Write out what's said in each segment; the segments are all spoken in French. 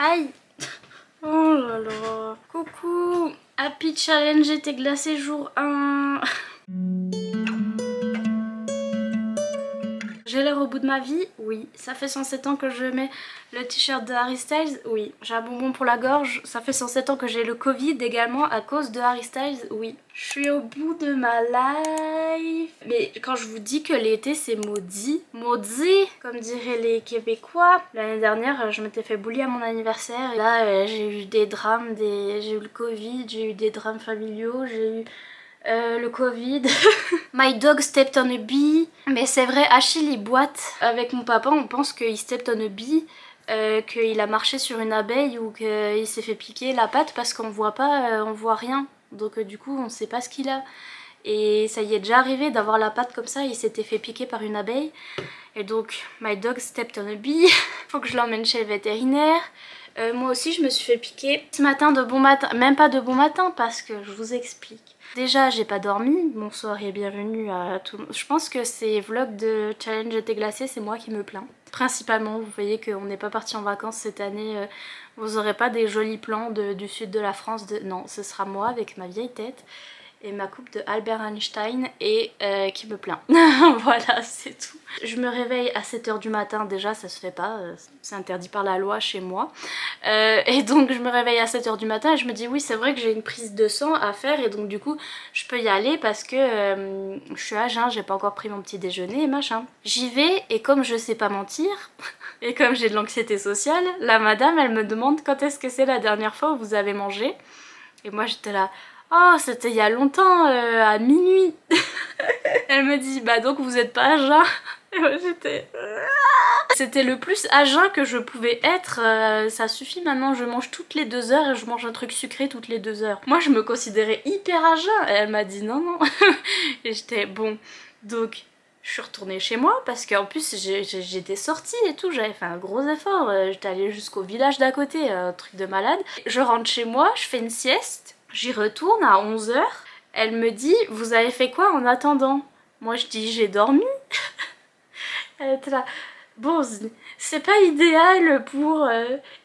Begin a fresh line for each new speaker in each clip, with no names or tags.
Aïe. Oh là là. Coucou. Happy Challenge été glacé jour 1. J'ai l'air au bout de ma vie? Oui. Ça fait 107 ans que je mets le t-shirt de Harry Styles? Oui. J'ai un bonbon pour la gorge? Ça fait 107 ans que j'ai le Covid également à cause de Harry Styles? Oui. Je suis au bout de ma life. Mais quand je vous dis que l'été c'est maudit, maudit, comme diraient les Québécois. L'année dernière, je m'étais fait bully à mon anniversaire. Et là, j'ai eu des drames, j'ai eu le Covid, j'ai eu des drames familiaux, j'ai eu... le Covid. My dog stepped on a bee. Mais c'est vrai, Achille il boite. Avec mon papa on pense qu'il stepped on a bee, qu'il a marché sur une abeille ou qu'il s'est fait piquer la patte parce qu'on voit pas, on voit rien. Donc du coup on sait pas ce qu'il a. Et ça y est déjà arrivé d'avoir la patte comme ça, il s'était fait piquer par une abeille. Et donc my dog stepped on a bee. Faut que je l'emmène chez le vétérinaire. Moi aussi je me suis fait piquer ce matin de bon matin, même pas de bon matin parce que je vous explique. Déjà j'ai pas dormi, bonsoir et bienvenue à tout le monde. Je pense que ces vlogs de challenge été glacé c'est moi qui me plains. Principalement vous voyez qu'on n'est pas parti en vacances cette année, vous aurez pas des jolis plans du sud de la France, non ce sera moi avec ma vieille tête et ma coupe de Albert Einstein et qui me plaint. Voilà c'est tout. Je me réveille à 7 h du matin, déjà ça se fait pas, c'est interdit par la loi chez moi. Et donc je me réveille à 7 h du matin et je me dis oui c'est vrai que j'ai une prise de sang à faire et donc du coup je peux y aller parce que je suis à jeun, j'ai pas encore pris mon petit déjeuner et machin. J'y vais et comme je sais pas mentir et comme j'ai de l'anxiété sociale, la madame elle me demande quand est-ce que c'est la dernière fois où vous avez mangé. Et moi j'étais là... Oh, c'était il y a longtemps, à minuit. Elle me dit, bah donc vous êtes pas à jeun. Et moi j'étais... C'était le plus à jeun que je pouvais être, ça suffit maintenant, je mange toutes les 2 heures et je mange un truc sucré toutes les 2 heures. Moi je me considérais hyper à jeun et elle m'a dit non non. Et j'étais bon, donc... Je suis retournée chez moi parce qu'en plus j'étais sortie et tout, j'avais fait un gros effort, j'étais allée jusqu'au village d'à côté, un truc de malade. Je rentre chez moi, je fais une sieste, j'y retourne à 11 h, elle me dit vous avez fait quoi en attendant? Moi je dis j'ai dormi. Elle était là, bon c'est pas idéal pour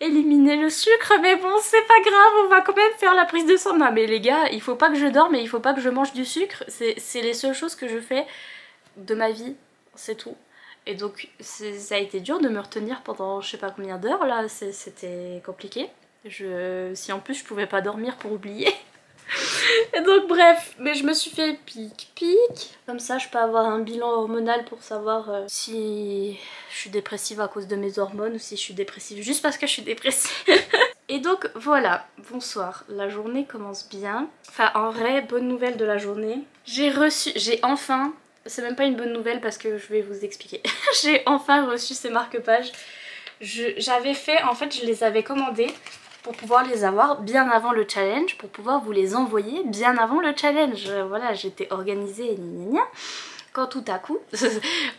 éliminer le sucre mais bon c'est pas grave, on va quand même faire la prise de sang. Non mais les gars, il faut pas que je dorme et il faut pas que je mange du sucre, c'est les seules choses que je fais de ma vie, c'est tout. Et donc ça a été dur de me retenir pendant je sais pas combien d'heures là, c'était compliqué. Si en plus je pouvais pas dormir pour oublier. Et donc bref, mais je me suis fait pic. Comme ça je peux avoir un bilan hormonal pour savoir si je suis dépressive à cause de mes hormones ou si je suis dépressive juste parce que je suis dépressive. Et donc voilà, bonsoir, la journée commence bien. Enfin en vrai, bonne nouvelle de la journée. J'ai enfin... C'est même pas une bonne nouvelle parce que je vais vous expliquer. J'ai enfin reçu ces marque-pages. J'avais fait, en fait je les avais commandés pour pouvoir les avoir bien avant le challenge, pour pouvoir vous les envoyer bien avant le challenge. Voilà, j'étais organisée, gna gna gna. Quand tout à coup,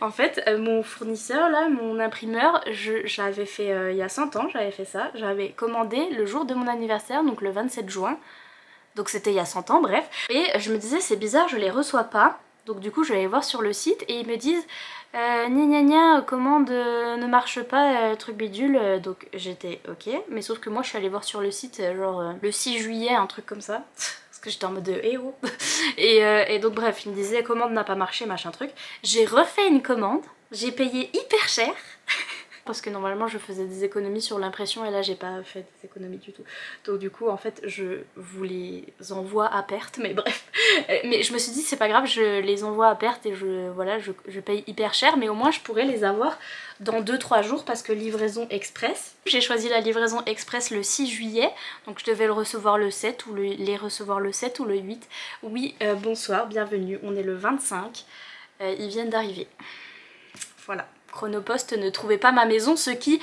en fait, mon fournisseur là, mon imprimeur, j'avais fait il y a 100 ans, j'avais fait ça. J'avais commandé le jour de mon anniversaire, donc le 27 juin. Donc c'était il y a 100 ans, bref. Et je me disais c'est bizarre, je les reçois pas. Donc du coup je vais aller voir sur le site et ils me disent gna gna gna, commande ne marche pas, truc bidule. Donc j'étais ok, mais sauf que moi je suis allée voir sur le site genre le 6 juillet, un truc comme ça. Parce que j'étais en mode de eh oh. Et donc bref, il me disait commande n'a pas marché, machin truc. J'ai refait une commande, j'ai payé hyper cher. Parce que normalement je faisais des économies sur l'impression et là j'ai pas fait des économies du tout. Donc du coup en fait je vous les envoie à perte, mais bref. Mais je me suis dit c'est pas grave, je les envoie à perte et je paye hyper cher, mais au moins je pourrais les avoir dans 2-3 jours parce que livraison express. J'ai choisi la livraison express le 6 juillet, donc je devais le recevoir le 7 ou les recevoir le 7 ou le 8. Oui, bonsoir, bienvenue, on est le 25, ils viennent d'arriver. Voilà. Chronopost ne trouvait pas ma maison, ce qui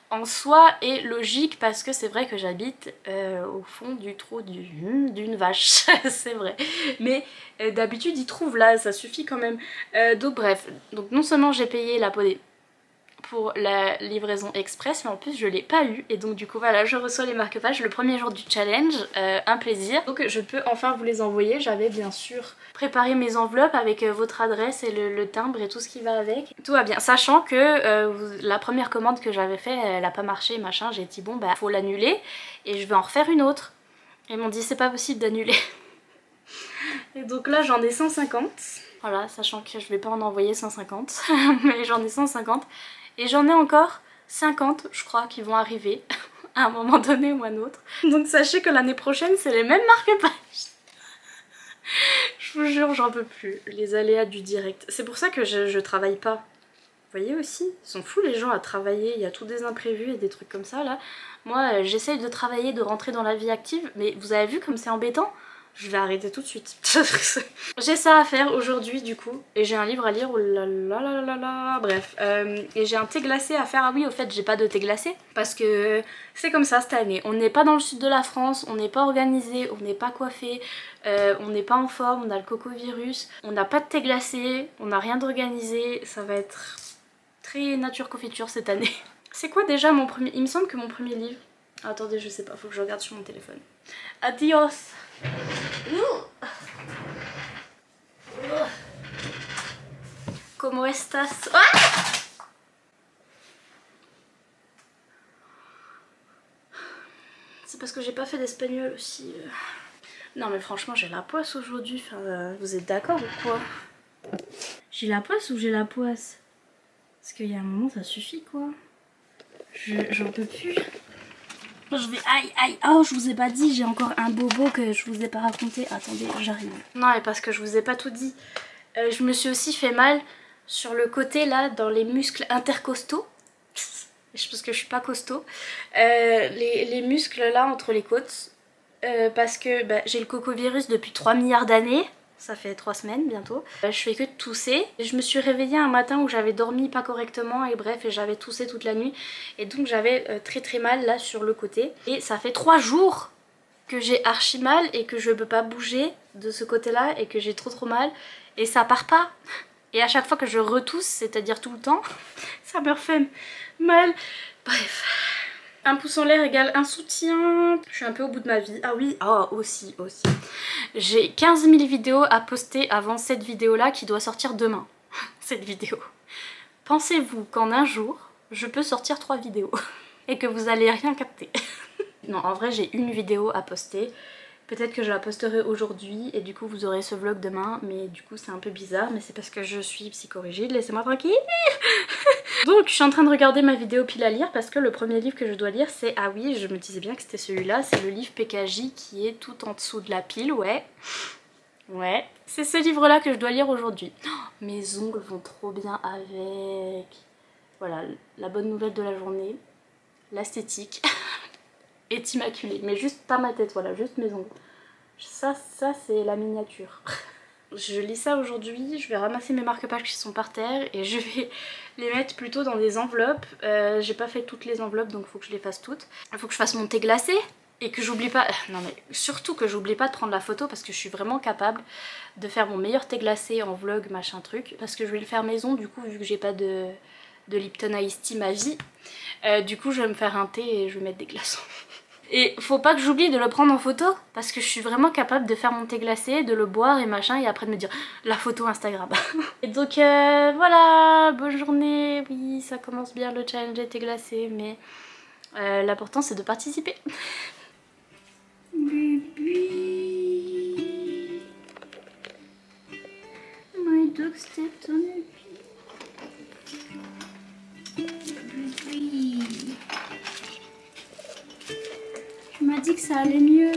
en soi est logique parce que c'est vrai que j'habite au fond du trou d'une vache, c'est vrai. Mais d'habitude ils trouvent là, ça suffit quand même. Donc bref, donc non seulement j'ai payé la peau pour la livraison express, mais en plus je l'ai pas eu. Et donc du coup voilà, je reçois les marque-pages le premier jour du challenge, un plaisir. Donc je peux enfin vous les envoyer. J'avais bien sûr préparé mes enveloppes avec votre adresse et le timbre et tout ce qui va avec. Tout va bien, sachant que la première commande que j'avais fait, elle a pas marché, machin. J'ai dit bon bah faut l'annuler et je vais en refaire une autre. Ils m'ont dit c'est pas possible d'annuler. Et donc là j'en ai 150. Voilà, sachant que je vais pas en envoyer 150, mais j'en ai 150. Et j'en ai encore 50, je crois, qui vont arriver à un moment donné ou à un autre. Donc sachez que l'année prochaine, c'est les mêmes marque-pages. Je vous jure, j'en peux plus. Les aléas du direct. C'est pour ça que je travaille pas. Vous voyez aussi, ils sont fous les gens à travailler, il y a tous des imprévus et des trucs comme ça là. Moi, j'essaye de travailler, de rentrer dans la vie active, mais vous avez vu comme c'est embêtant ? Je vais arrêter tout de suite. J'ai ça à faire aujourd'hui du coup. Et j'ai un livre à lire. Oh là là là là là. Bref. Et j'ai un thé glacé à faire. Ah oui, au fait, j'ai pas de thé glacé. Parce que c'est comme ça cette année. On n'est pas dans le sud de la France. On n'est pas organisé. On n'est pas coiffé. On n'est pas en forme. On a le cocovirus. On n'a pas de thé glacé. On n'a rien d'organisé. Ça va être très nature confiture cette année. C'est quoi déjà mon premier... Il me semble que mon premier livre... Ah, attendez, je sais pas. Faut que je regarde sur mon téléphone. Adios. ¿Cómo estás? Ah, c'est parce que j'ai pas fait d'espagnol aussi. Non mais franchement j'ai la poisse aujourd'hui. Enfin, vous êtes d'accord ou quoi? J'ai la poisse ou j'ai la poisse? Parce qu'il y a un moment ça suffit quoi. J'en peux plus. Je vais... Aïe aïe. Oh je vous ai pas dit, j'ai encore un bobo que je vous ai pas raconté. Attendez, j'arrive. Non mais parce que je vous ai pas tout dit. Je me suis aussi fait mal sur le côté là, dans les muscles intercostaux. Parce que je suis pas costaud. Les muscles là entre les côtes. Parce que bah, j'ai le cocovirus depuis 3 milliards d'années. Ça fait 3 semaines bientôt. Je fais que de tousser. Je me suis réveillée un matin où j'avais dormi pas correctement et bref, et j'avais toussé toute la nuit. Et donc j'avais très très mal là sur le côté. Et ça fait 3 jours que j'ai archi mal et que je peux pas bouger de ce côté là et que j'ai trop mal. Et ça part pas. Et à chaque fois que je retousse, c'est-à-dire tout le temps, ça me refait mal. Bref. Un pouce en l'air égale un soutien. Je suis un peu au bout de ma vie. Ah oui, oh aussi. J'ai 15 000 vidéos à poster avant cette vidéo-là qui doit sortir demain. Cette vidéo. Pensez-vous qu'en un jour, je peux sortir 3 vidéos et que vous allez rien capter? Non, en vrai, j'ai une vidéo à poster. Peut-être que je la posterai aujourd'hui et du coup vous aurez ce vlog demain, mais du coup c'est un peu bizarre, mais c'est parce que je suis psychorigide, laissez-moi tranquille. Donc je suis en train de regarder ma vidéo pile à lire parce que le premier livre que je dois lire c'est, ah oui je me disais bien que c'était celui-là, c'est le livre PKJ qui est tout en dessous de la pile, ouais. C'est ce livre là que je dois lire aujourd'hui. Oh, mes ongles vont trop bien avec. Voilà, la bonne nouvelle de la journée, l'esthétique. Est immaculée, mais juste pas ma tête, voilà, juste mes ongles. Ça c'est la miniature. Je lis ça aujourd'hui, je vais ramasser mes marque-pages qui sont par terre et je vais les mettre plutôt dans des enveloppes. J'ai pas fait toutes les enveloppes donc faut que je les fasse toutes. Il faut que je fasse mon thé glacé et que j'oublie pas... Non mais surtout que j'oublie pas de prendre la photo parce que je suis vraiment capable de faire mon meilleur thé glacé en vlog machin truc. Parce que je vais le faire maison du coup vu que j'ai pas de Lipton Ice Tea ma vie. Du coup je vais me faire un thé et je vais mettre des glaçons. Et faut pas que j'oublie de le prendre en photo parce que je suis vraiment capable de faire mon thé glacé, de le boire et machin et après de me dire la photo Instagram. Et donc voilà, bonne journée. Oui ça commence bien le challenge thé glacé mais l'important c'est de participer. Baby, my dog stepped on a baby. Tu m'as dit que ça allait mieux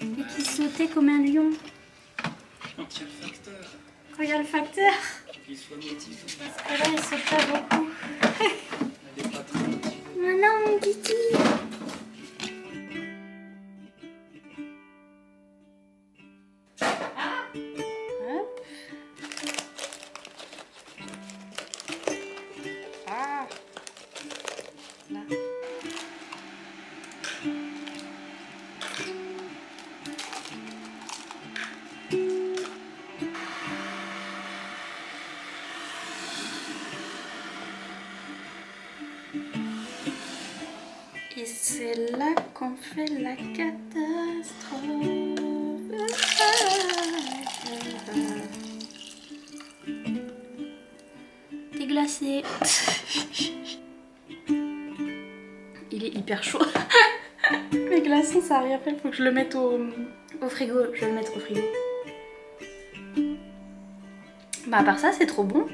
et qu'il sautait comme un lion. Quand il y a le facteur. Qu'il soit motivé. Parce que là il saute pas beaucoup. Maintenant mon kiki. Hop. Ah. Là. Et c'est là qu'on fait la catastrophe. T'es glacé. Il est hyper chaud. Mes glaçons ça a rien fait, faut que je le mette au frigo. Je vais le mettre au frigo. Bah à part ça c'est trop bon.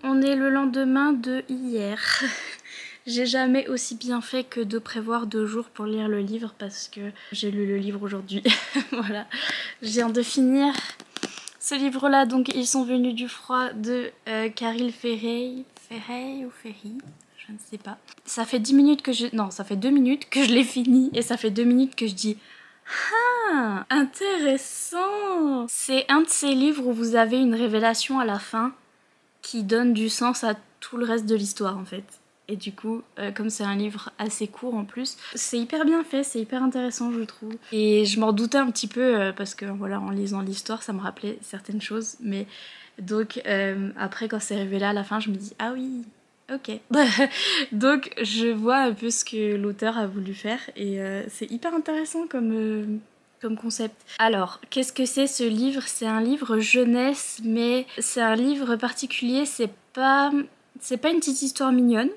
On est le lendemain de hier. J'ai jamais aussi bien fait que de prévoir 2 jours pour lire le livre parce que j'ai lu le livre aujourd'hui. Voilà, je viens de finir ce livre-là. Donc Ils sont venus du froid de Caril Ferrey ou Ferry, je ne sais pas. Ça fait 10 minutes que je... Non, ça fait 2 minutes que je l'ai fini et ça fait 2 minutes que je dis... Ah, intéressant! C'est un de ces livres où vous avez une révélation à la fin qui donne du sens à tout le reste de l'histoire en fait. Et du coup, comme c'est un livre assez court en plus, c'est hyper bien fait, c'est hyper intéressant je trouve. Et je m'en doutais un petit peu parce que voilà, en lisant l'histoire, ça me rappelait certaines choses. Mais donc après quand c'est révélé à la fin, je me dis ah oui, ok. Donc je vois un peu ce que l'auteur a voulu faire et c'est hyper intéressant comme concept. Alors, qu'est-ce que c'est ce livre? C'est un livre jeunesse, mais c'est un livre particulier, c'est pas une petite histoire mignonne.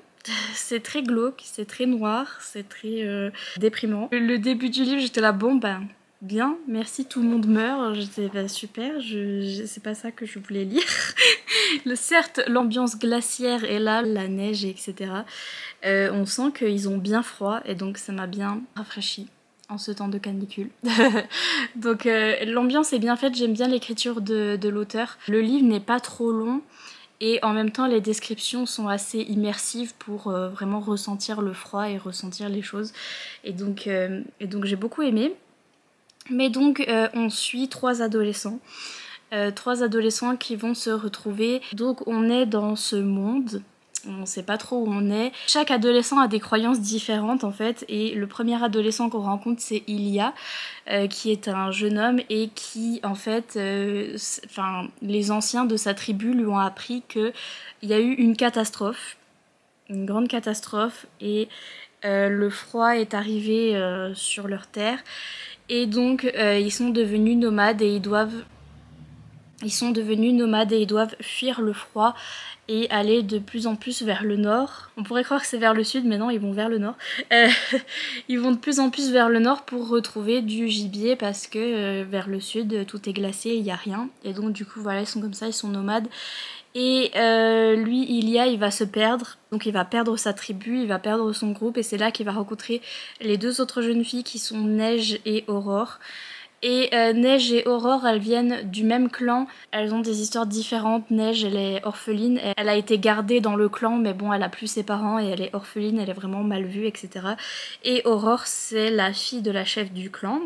C'est très glauque, c'est très noir, c'est très déprimant. Le début du livre, j'étais là, bon ben, Bien, merci, tout le monde meurt. J'étais bah, super, c'est pas ça que je voulais lire. Certes, l'ambiance glaciaire est là, la neige, etc. On sent qu'ils ont bien froid et donc ça m'a bien rafraîchi en ce temps de canicule. Donc l'ambiance est bien faite, j'aime bien l'écriture de l'auteur. Le livre n'est pas trop long et en même temps les descriptions sont assez immersives pour vraiment ressentir le froid et ressentir les choses. Et donc j'ai beaucoup aimé. Mais donc on suit trois adolescents qui vont se retrouver. Donc on est dans ce monde, on sait pas trop où on est. Chaque adolescent a des croyances différentes en fait, et le premier adolescent qu'on rencontre c'est Ilia, qui est un jeune homme et qui en fait, les anciens de sa tribu lui ont appris qu'il y a eu une catastrophe, une grande catastrophe, et le froid est arrivé sur leur terre, et donc ils sont devenus nomades et ils doivent fuir le froid et aller de plus en plus vers le nord. On pourrait croire que c'est vers le sud, mais non, ils vont vers le nord. Ils vont de plus en plus vers le nord pour retrouver du gibier parce que vers le sud, tout est glacé, il n'y a rien. Et donc du coup, voilà, ils sont comme ça, ils sont nomades. Et lui, il va se perdre, donc il va perdre sa tribu, il va perdre son groupe, et c'est là qu'il va rencontrer les deux autres jeunes filles qui sont Neige et Aurore. Et Neige et Aurore, elles viennent du même clan, elles ont des histoires différentes. Neige, elle est orpheline, elle a été gardée dans le clan, mais bon, elle a plus ses parents et elle est orpheline, elle est vraiment mal vue, etc. Et Aurore, c'est la fille de la chef du clan,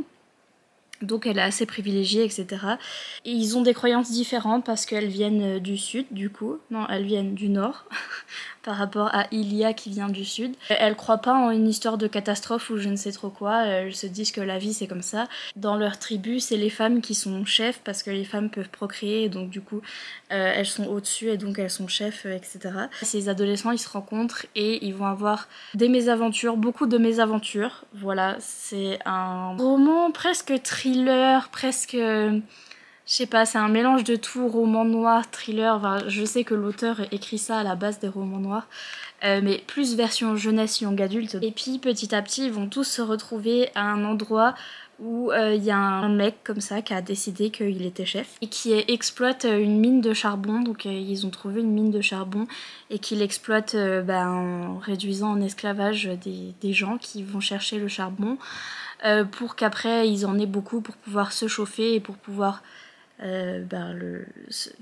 donc elle est assez privilégiée, etc. Et ils ont des croyances différentes parce qu'elles viennent du sud, du coup. Non, elles viennent du nord, par rapport à Ilia qui vient du sud. Elles croient pas en une histoire de catastrophe ou je ne sais trop quoi, elles se disent que la vie c'est comme ça. Dans leur tribu, c'est les femmes qui sont chefs parce que les femmes peuvent procréer, donc du coup elles sont au-dessus et donc elles sont chefs, etc. Ces adolescents, ils se rencontrent et ils vont avoir des mésaventures, beaucoup de mésaventures. Voilà, c'est un roman presque thriller, presque... Je sais pas, c'est un mélange de tout, roman noir, thriller. Enfin, je sais que l'auteur écrit ça à la base des romans noirs, mais plus version jeunesse, young adulte. Et puis petit à petit, ils vont tous se retrouver à un endroit où il y a un mec comme ça qui a décidé qu'il était chef et qui exploite une mine de charbon. Donc ils ont trouvé une mine de charbon et qu'il exploite en réduisant en esclavage des gens qui vont chercher le charbon pour qu'après ils en aient beaucoup pour pouvoir se chauffer et pour pouvoir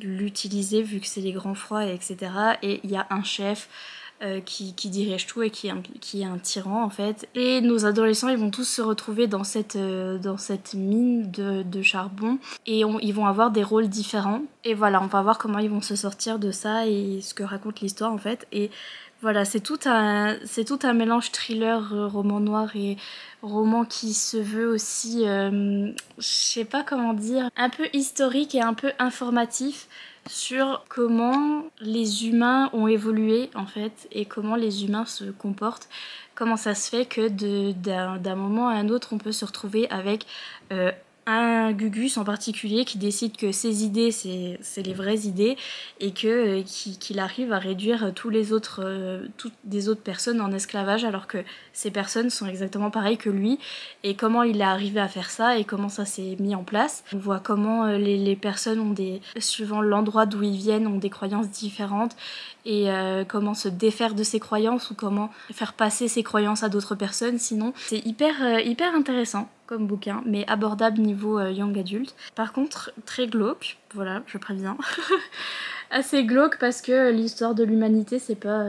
l'utiliser vu que c'est les grands froids, etc. Et il y a un chef qui dirige tout et qui est un tyran en fait. Et nos adolescents, ils vont tous se retrouver dans cette mine de charbon et ils vont avoir des rôles différents. Et voilà, on va voir comment ils vont se sortir de ça et ce que raconte l'histoire en fait. Et voilà, c'est tout un mélange thriller, roman noir et roman qui se veut aussi, je sais pas comment dire, un peu historique et un peu informatif sur comment les humains ont évolué en fait et comment les humains se comportent. Comment ça se fait que d'un moment à un autre on peut se retrouver avec un Gugus en particulier qui décide que ses idées c'est les vraies idées et que qu'il arrive à réduire toutes des autres personnes en esclavage alors que ces personnes sont exactement pareilles que lui, et comment il est arrivé à faire ça et comment ça s'est mis en place. On voit comment les personnes ont suivant l'endroit d'où ils viennent, ont des croyances différentes et comment se défaire de ces croyances ou comment faire passer ces croyances à d'autres personnes. Sinon, c'est hyper intéressant comme bouquin, mais abordable niveau young adulte. Par contre, très glauque, voilà, je préviens. Assez glauque parce que l'histoire de l'humanité, c'est pas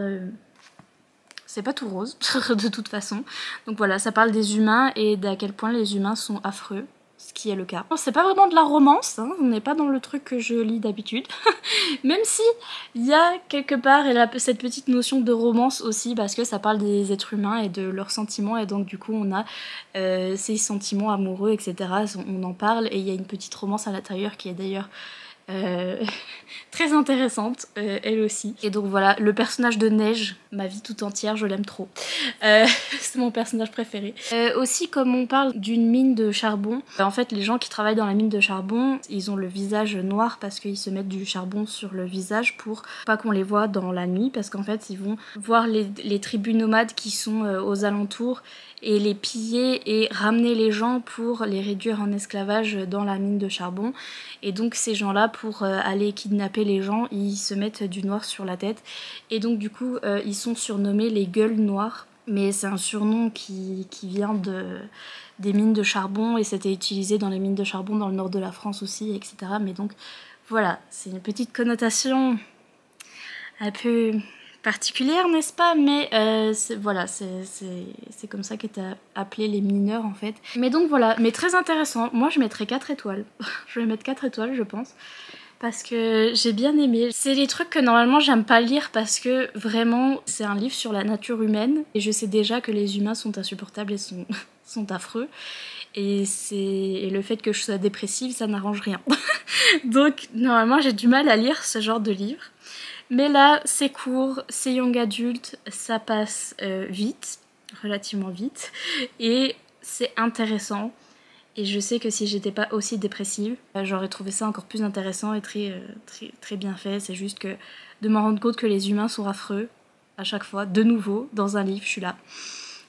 tout rose, de toute façon. Donc voilà, ça parle des humains et d'à quel point les humains sont affreux, ce qui est le cas. C'est pas vraiment de la romance, hein, on n'est pas dans le truc que je lis d'habitude. Même si il y a quelque part cette petite notion de romance aussi, parce que ça parle des êtres humains et de leurs sentiments, et donc du coup on a ces sentiments amoureux, etc. On en parle, et il y a une petite romance à l'intérieur qui est d'ailleurs très intéressante, elle aussi. Et donc voilà, le personnage de Neige, ma vie tout entière, je l'aime trop. C'est mon personnage préféré. Aussi, comme on parle d'une mine de charbon, en fait les gens qui travaillent dans la mine de charbon, ils ont le visage noir parce qu'ils se mettent du charbon sur le visage pour pas qu'on les voit dans la nuit, parce qu'en fait ils vont voir les tribus nomades qui sont aux alentours et les piller et ramener les gens pour les réduire en esclavage dans la mine de charbon. Et donc ces gens-là, pour aller kidnapper les gens, ils se mettent du noir sur la tête. Et donc du coup, ils sont surnommés les gueules noires. Mais c'est un surnom qui vient des mines de charbon et c'était utilisé dans les mines de charbon dans le nord de la France aussi, etc. Mais donc voilà, c'est une petite connotation un peu particulière, n'est-ce pas? Mais voilà, c'est comme ça qu'étaient appelés les mineurs en fait. Mais donc voilà, mais très intéressant. Moi je mettrais 4 étoiles. Je vais mettre 4 étoiles je pense. Parce que j'ai bien aimé. C'est des trucs que normalement j'aime pas lire parce que vraiment c'est un livre sur la nature humaine. Et je sais déjà que les humains sont insupportables et sont affreux. Et le fait que je sois dépressive, ça n'arrange rien. Donc normalement j'ai du mal à lire ce genre de livre. Mais là, c'est court, c'est young adulte, ça passe vite, relativement vite, et c'est intéressant. Et je sais que si j'étais pas aussi dépressive, j'aurais trouvé ça encore plus intéressant et très bien fait. C'est juste que de me rendre compte que les humains sont affreux à chaque fois, de nouveau, dans un livre, je suis là.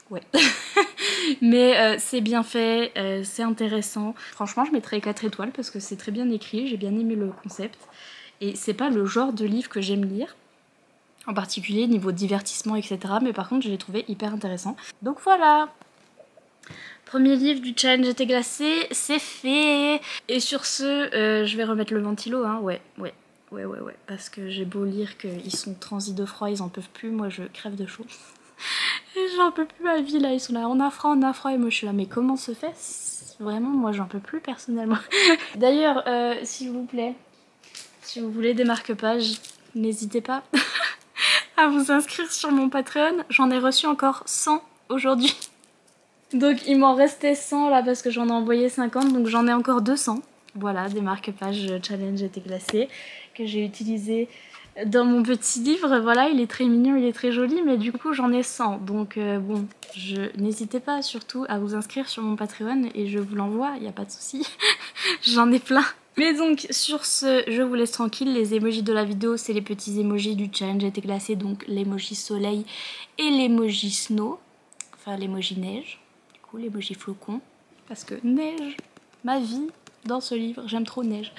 Ouais. Mais c'est bien fait, c'est intéressant. Franchement, je mettrais 4 étoiles parce que c'est très bien écrit, j'ai bien aimé le concept. Et c'est pas le genre de livre que j'aime lire, en particulier niveau divertissement, etc. Mais par contre, je l'ai trouvé hyper intéressant. Donc voilà! Premier livre du challenge été glacé, c'est fait! Et sur ce, je vais remettre le ventilo, hein, ouais. Parce que j'ai beau lire qu'ils sont transis de froid, ils en peuvent plus, moi je crève de chaud. Et j'en peux plus ma vie là, ils sont là, on a froid, et moi je suis là, mais comment se fait? Vraiment, moi j'en peux plus personnellement. D'ailleurs, s'il vous plaît, si vous voulez des marque-pages, n'hésitez pas à vous inscrire sur mon Patreon. J'en ai reçu encore 100 aujourd'hui. Donc il m'en restait 100 là parce que j'en ai envoyé 50, donc j'en ai encore 200. Voilà, des marque-pages challenge été glacé que j'ai utilisé dans mon petit livre. Voilà, il est très mignon, il est très joli, mais du coup j'en ai 100. Donc bon, n'hésitez pas surtout à vous inscrire sur mon Patreon et je vous l'envoie, il n'y a pas de souci. J'en ai plein. Mais donc sur ce, je vous laisse tranquille. Les emojis de la vidéo, c'est les petits emojis du challenge été glacé, donc l'emoji soleil et l'emoji snow, enfin l'emoji neige, du coup l'emoji flocon, parce que neige, ma vie dans ce livre, j'aime trop neige.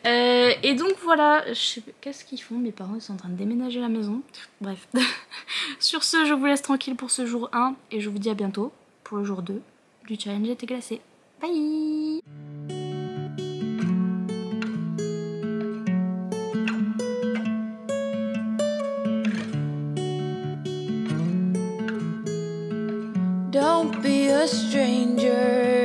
Et donc voilà, qu'est-ce qu'ils font? Mes parents ils sont en train de déménager la maison, bref. Sur ce, je vous laisse tranquille pour ce jour 1 et je vous dis à bientôt pour le jour 2 du challenge été glacé. Bye! Don't be a stranger.